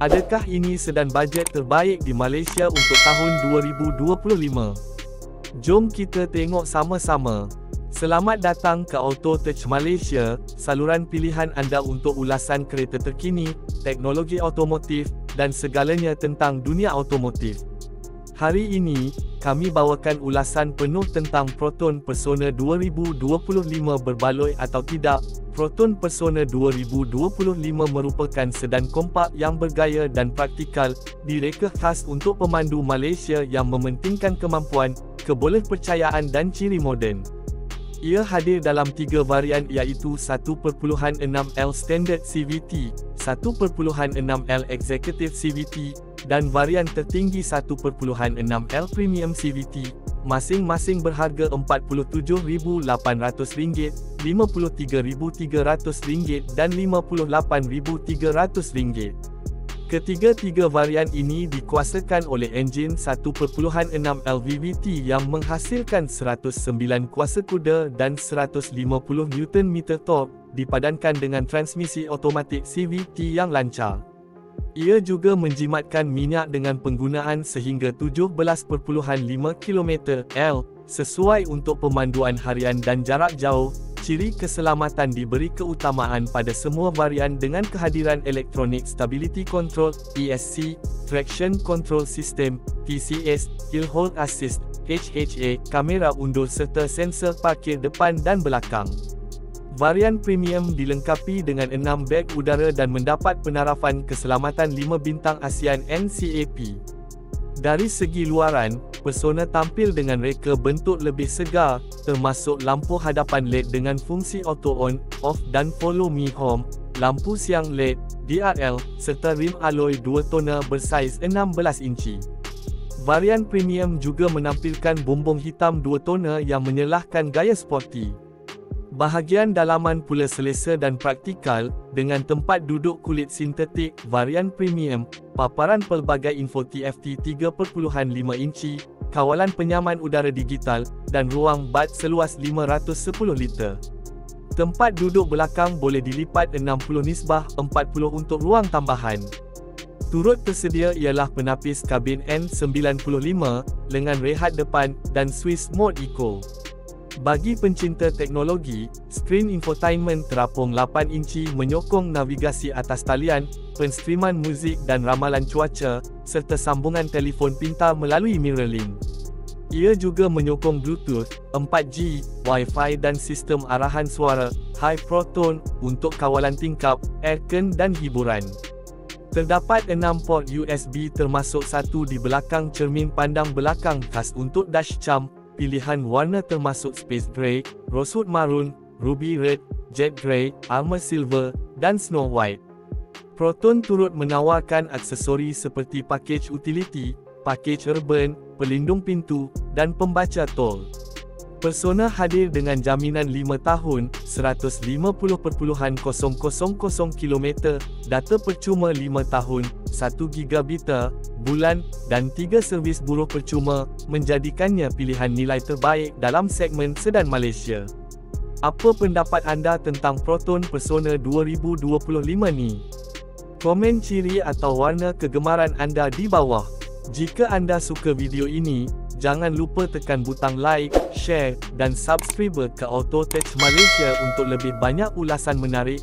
Adakah ini sedan bajet terbaik di Malaysia untuk tahun 2025? Jom kita tengok sama-sama. Selamat datang ke Auto Touch Malaysia, saluran pilihan anda untuk ulasan kereta terkini, teknologi otomotif, dan segalanya tentang dunia otomotif. Hari ini, kami bawakan ulasan penuh tentang Proton Persona 2025 berbaloi atau tidak. Proton Persona 2025 merupakan sedan kompak yang bergaya dan praktikal, direka khas untuk pemandu Malaysia yang mementingkan kemampuan, kebolehpercayaan dan ciri moden. Ia hadir dalam 3 varian iaitu 1.6L Standard CVT, 1.6L Executive CVT, dan varian tertinggi 1.6L Premium CVT, masing-masing berharga RM47,800, RM53,300 dan RM58,300. Ketiga-tiga varian ini dikuasakan oleh enjin 1.6L VVT yang menghasilkan 109 kuasa kuda dan 150 Nm torque, dipadankan dengan transmisi automatik CVT yang lancar. Ia juga menjimatkan minyak dengan penggunaan sehingga 17.5 km/h, sesuai untuk pemanduan harian dan jarak jauh. Ciri keselamatan diberi keutamaan pada semua varian dengan kehadiran Electronic Stability Control (ESC), Traction Control System (TCS), Hill Hold Assist (HHA), kamera undur serta sensor parkir depan dan belakang. Varian premium dilengkapi dengan 6 beg udara dan mendapat penarafan keselamatan 5 bintang ASEAN NCAP. Dari segi luaran, Persona tampil dengan reka bentuk lebih segar, termasuk lampu hadapan LED dengan fungsi auto on, off dan follow me home, lampu siang LED, DRL, serta rim alloy 2 tona bersaiz 16 inci. Varian premium juga menampilkan bumbung hitam 2 tona yang menyelahkan gaya sporty. Bahagian dalaman pula selesa dan praktikal, dengan tempat duduk kulit sintetik, varian premium, paparan pelbagai info TFT 3.5 inci, kawalan penyaman udara digital, dan ruang bad seluas 510 liter. Tempat duduk belakang boleh dilipat 60/40 untuk ruang tambahan. Turut tersedia ialah penapis kabin N95, lengan rehat depan, dan Swiss Mode Eco. Bagi pencinta teknologi, skrin infotainment terapung 8 inci menyokong navigasi atas talian, penstreaman muzik dan ramalan cuaca, serta sambungan telefon pintar melalui Mirrorlink. Ia juga menyokong Bluetooth, 4G, Wi-Fi dan sistem arahan suara, High Proton, untuk kawalan tingkap, aircon dan hiburan. Terdapat 6 port USB termasuk satu di belakang cermin pandang belakang khas untuk dashcam. Pilihan warna termasuk Space Grey, Rosewood Maroon, Ruby Red, Jet Grey, Armor Silver, dan Snow White. Proton turut menawarkan aksesori seperti pakej utility, pakej urban, pelindung pintu, dan pembaca tol. Persona hadir dengan jaminan 5 tahun, 150,000 km, data percuma 5 tahun, 1 GB bulan, dan 3 servis buruh percuma, menjadikannya pilihan nilai terbaik dalam segmen sedan Malaysia. Apa pendapat anda tentang Proton Persona 2025 ni? Komen ciri atau warna kegemaran anda di bawah. Jika anda suka video ini, jangan lupa tekan butang like, share, dan subscribe ke Auto Touch Malaysia untuk lebih banyak ulasan menarik.